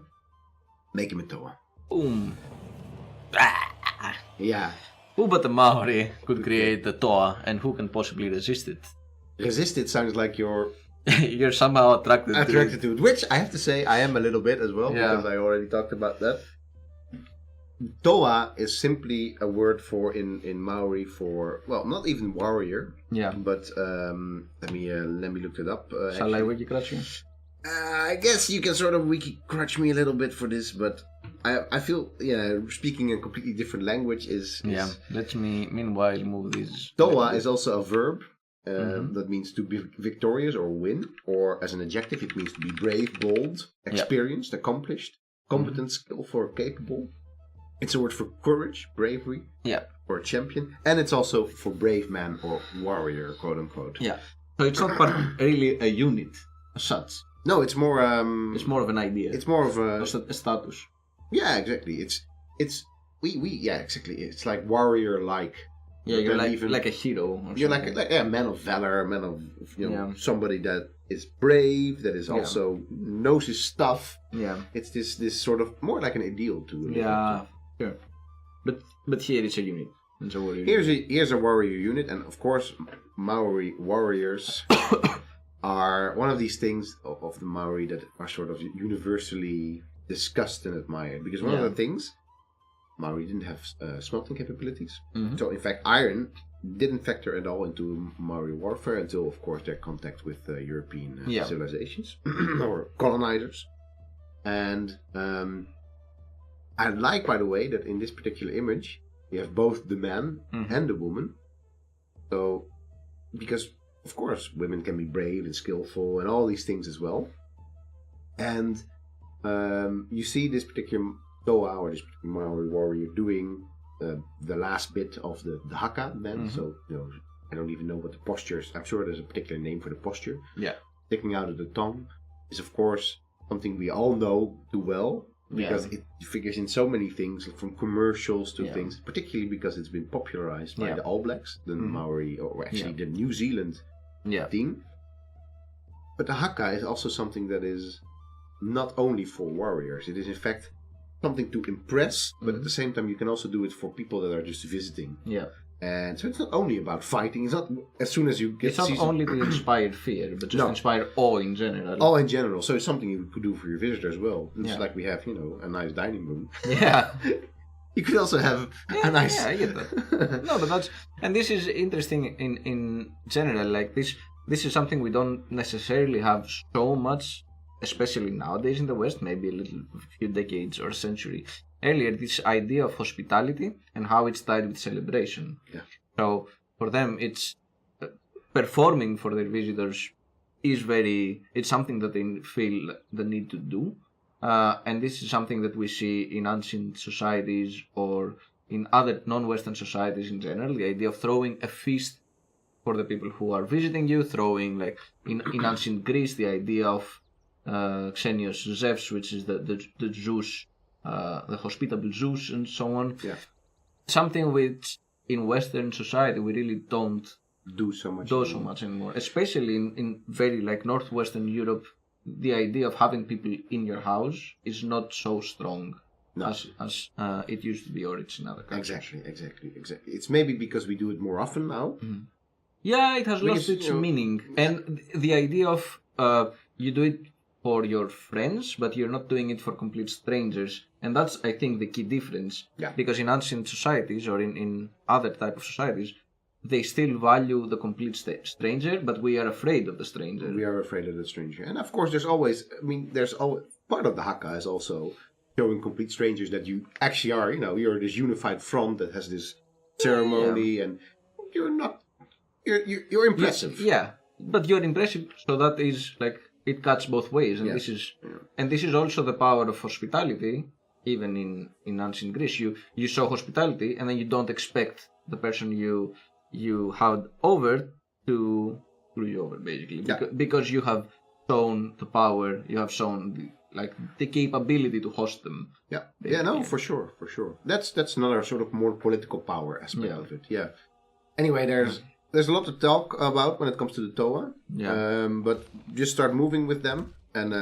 Make him a Toa. Boom. Yeah. Who but the Maori could create the Toa, and who can possibly resist it? Resist it sounds like you're somehow attracted to it. Which I have to say I am a little bit as well, because I already talked about that. Toa is simply a word for in Maori for, well, not even warrior. Yeah. But let me look it up. Shall I wiki crutch you? I guess you can sort of wiki crutch me a little bit for this, but I feel speaking a completely different language is yeah. Let me meanwhile move these. Toa is also a verb. That means to be victorious or win, or as an adjective it means to be brave, bold, experienced, accomplished, competent, skillful, or capable. It's a word for courage, bravery, or a champion, and it's also for brave man or warrior, quote unquote. Yeah. So it's not really a unit as such. No, it's more. It's more of an idea. It's more of a status. Yeah, exactly. It's exactly. It's like warrior-like Yeah, you're like a hero. You're like a man of valor, a man of somebody that is brave, that is also knows his stuff. Yeah. It's this sort of more like an ideal to. Yeah, sure. But here it's a unit. It's a warrior. Here's a warrior unit, and of course, Maori warriors are one of these things of the Maori that are sort of universally discussed and admired. Because one of the things, Maori didn't have smelting capabilities. Mm-hmm. So in fact, iron didn't factor at all into Maori warfare until, of course, their contact with European civilizations or colonizers. And I like, by the way, that in this particular image, you have both the man and the woman. So, because, of course, women can be brave and skillful and all these things as well. And you see this particular Toa or this particular Maori warrior doing the last bit of the haka then. Mm-hmm. So, I don't even know what the posture is. I'm sure there's a particular name for the posture. Yeah. Sticking out of the tongue is, of course, something we all know too well. Because it figures in so many things, from commercials to things, particularly because it's been popularized by the All Blacks, the Maori, or actually the New Zealand team. But the haka is also something that is not only for warriors. It is in fact something to impress, but at the same time you can also do it for people that are just visiting. Yeah. And so it's not only about fighting. It's not as soon as you get. It's not only to inspire fear, but just inspire awe in general. Awe in general. So it's something you could do for your visitor as well. It's like we have, a nice dining room. Yeah. You could also have a nice. Yeah, I get that. No, but and this is interesting in general. Like this is something we don't necessarily have so much, especially nowadays in the West. Maybe a few decades or a century earlier, this idea of hospitality and how it's tied with celebration. Yeah. So for them, it's performing for their visitors it's something that they feel the need to do. And this is something that we see in ancient societies or in other non-Western societies in general. The idea of throwing a feast for the people who are visiting you, throwing like in ancient Greece, the idea of Xenios Zeus, which is the Zeus. The hospitable Zeus and so on. Yeah. Something which in Western society we really don't do so much anymore. Especially in very like Northwestern Europe, the idea of having people in your house is not so strong as it used to be or it's in other countries. Exactly. It's maybe because we do it more often now. Mm-hmm. Yeah, it has lost its meaning. And the idea of you do it for your friends, but you're not doing it for complete strangers. And that's, I think, the key difference. Yeah. Because in ancient societies or in other type of societies, they still value the complete stranger, but we are afraid of the stranger. We are afraid of the stranger. And of course, there's always part of the haka is also showing complete strangers that you actually are, you're this unified front that has this ceremony and you're impressive. Yeah, but you're impressive, so that is like, it cuts both ways, and this is also the power of hospitality. Even in ancient Greece, you show hospitality, and then you don't expect the person you had over to screw you over, basically, because you have shown the power, you have shown the capability to host them. Yeah, for sure. That's another sort of more political power aspect of it. Yeah. Anyway, there's a lot to talk about when it comes to the Toa. Yeah. But just start moving with them. And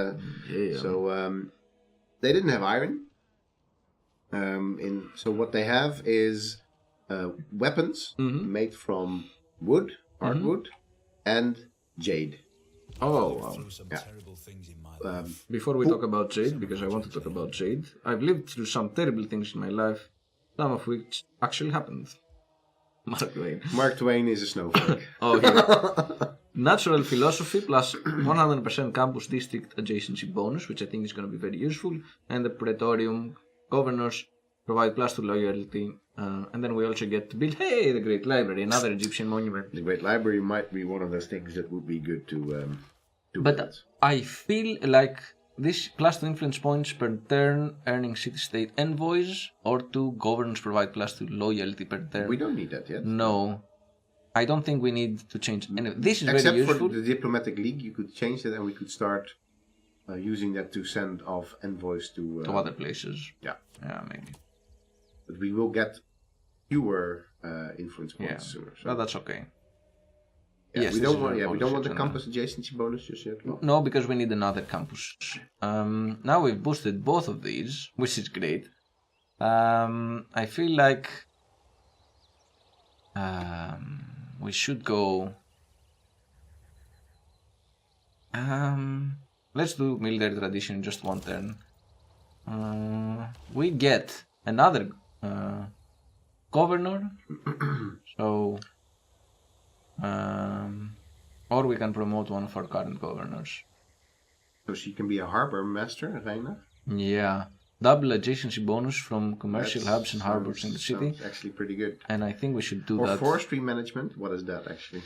so they didn't have iron. So what they have is weapons made from wood, hardwood, and jade. Oh, wow. Yeah. Before we talk about jade, because I want to talk about jade, I've lived through some terrible things in my life, some of which actually happened. Mark Twain is a snowflake. Oh, yeah. Natural philosophy plus 100% campus district adjacency bonus, which I think is going to be very useful. And the Praetorium governors provide plus 2 loyalty. And then we also get to build, the Great Library, another Egyptian monument. The Great Library might be one of those things that would be good to But build. I feel like this plus 2 influence points per turn earning city-state envoys, or 2 governors provide plus 2 loyalty per turn. We don't need that yet. No. I don't think we need to change any. This is Except very useful. Except for the diplomatic league, you could change that and we could start using that to send off envoys to other places. Yeah. Yeah, maybe. But we will get fewer influence points sooner. So. Well, that's okay. Yeah, yes, we don't want the campus adjacency bonus just yet. No, because we need another campus. Now we've boosted both of these, which is great. I feel like we should go. Let's do military tradition in just one turn. We get another governor, so or we can promote one of our current governors. So she can be a harbor master, Reina? Yeah. Double adjacency bonus from commercial hubs and harbors in the city. Sounds actually pretty good. And I think we should do or that. Or forestry management, what is that actually?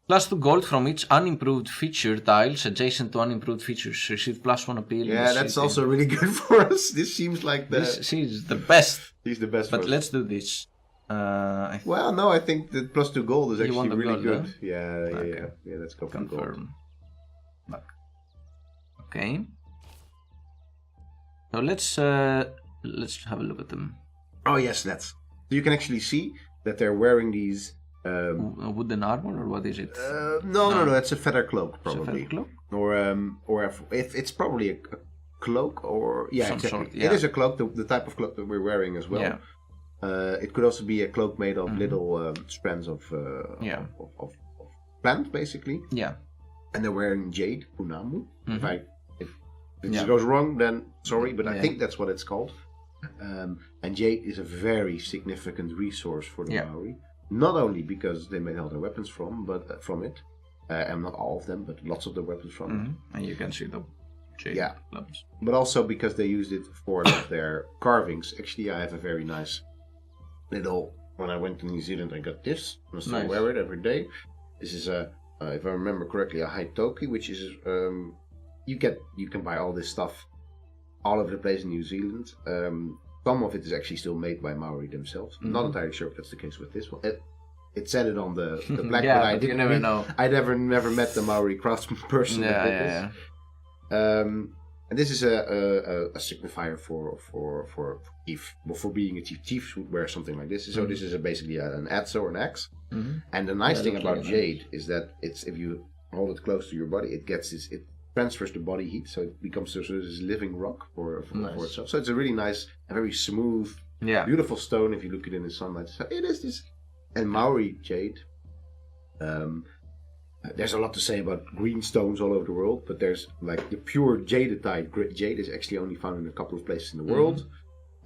+2 gold from each unimproved feature tiles adjacent to unimproved features. Receive +1 appeal. Yeah, that's also really good for us. This seems like she's the best. She's the best. But let's do this. Well, no, I think that +2 gold is actually really gold, good. Huh? Yeah. Let's go for confirm. Back. Okay. So let's have a look at them. Oh yes, let's. So you can actually see that they're wearing these. Wooden armor, or what is it? No. It's a feather cloak, probably. It's a feather cloak? Or if it's probably a cloak, or some exactly. sort. Yeah. It is a cloak, the type of cloak that we're wearing as well. Yeah. It could also be a cloak made of little strands of plant, basically. Yeah. And they're wearing jade, punamu. Mm-hmm. If this goes wrong, then sorry, but I think that's what it's called. And jade is a very significant resource for the Maori. Not only because they made all their weapons from it, and not all of them, but lots of their weapons from it. And you can see the jade clubs. But also because they used it for their carvings. Actually, I have a very nice little. When I went to New Zealand, I got this. I still wear it every day. This is if I remember correctly, a haitoki, which is you can buy all this stuff all over the place in New Zealand. Some of it is actually still made by Maori themselves. Not entirely sure if that's the case with this one. It said it on the black, but I didn't. You never know. I never met the Maori craftsman person. Yeah. And this is a signifier for chief. Well, for being a chief, chiefs would wear something like this. So this is basically an adze or an axe. And the nice thing about jade is that if you hold it close to your body, it transfers the body heat, so it becomes sort of this living rock for itself. So it's a really nice, very smooth, beautiful stone if you look at it in the sunlight. So it is this. And Maori jade, there's a lot to say about green stones all over the world, but there's like the pure jadetite jade is actually only found in a couple of places in the world,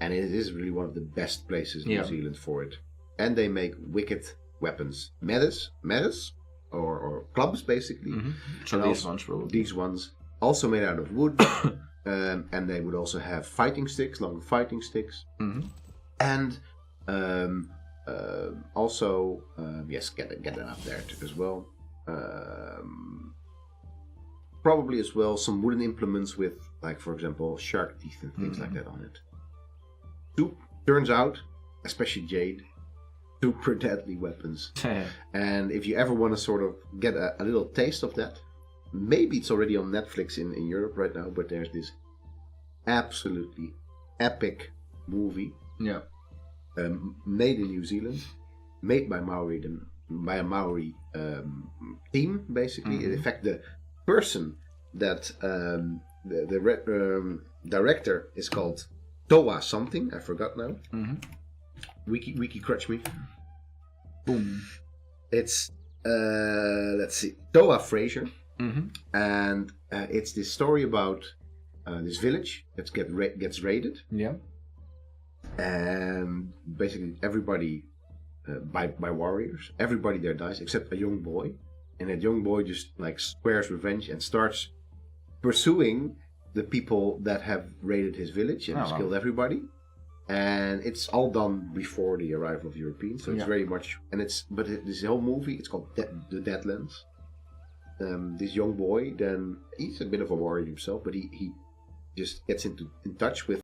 and it is really one of the best places in New Zealand for it. And they make wicked weapons, medes, or clubs, basically. So these ones, probably. These ones also made out of wood, and they would also have fighting sticks, long fighting sticks, and also get it up there as well. Probably as well some wooden implements with, like, for example, shark teeth and things like that on it. Turns out, especially jade, super deadly weapons. And if you ever want to sort of get a little taste of that, maybe it's already on Netflix in Europe right now, but there's this absolutely epic movie made in New Zealand, made by a Maori team, basically. In fact, the person that the director is called Toa something, I forgot now. Wiki crutch me. Boom. It's let's see, Toa Fraser, and it's this story about this village that gets raided. Yeah. And basically everybody by warriors, everybody there dies except a young boy, and that young boy just like swears revenge and starts pursuing the people that have raided his village and has killed everybody. And it's all done before the arrival of Europeans, so it's very much. And this whole movie, it's called The Deadlands. This young boy, then he's a bit of a warrior himself, but he just gets in touch with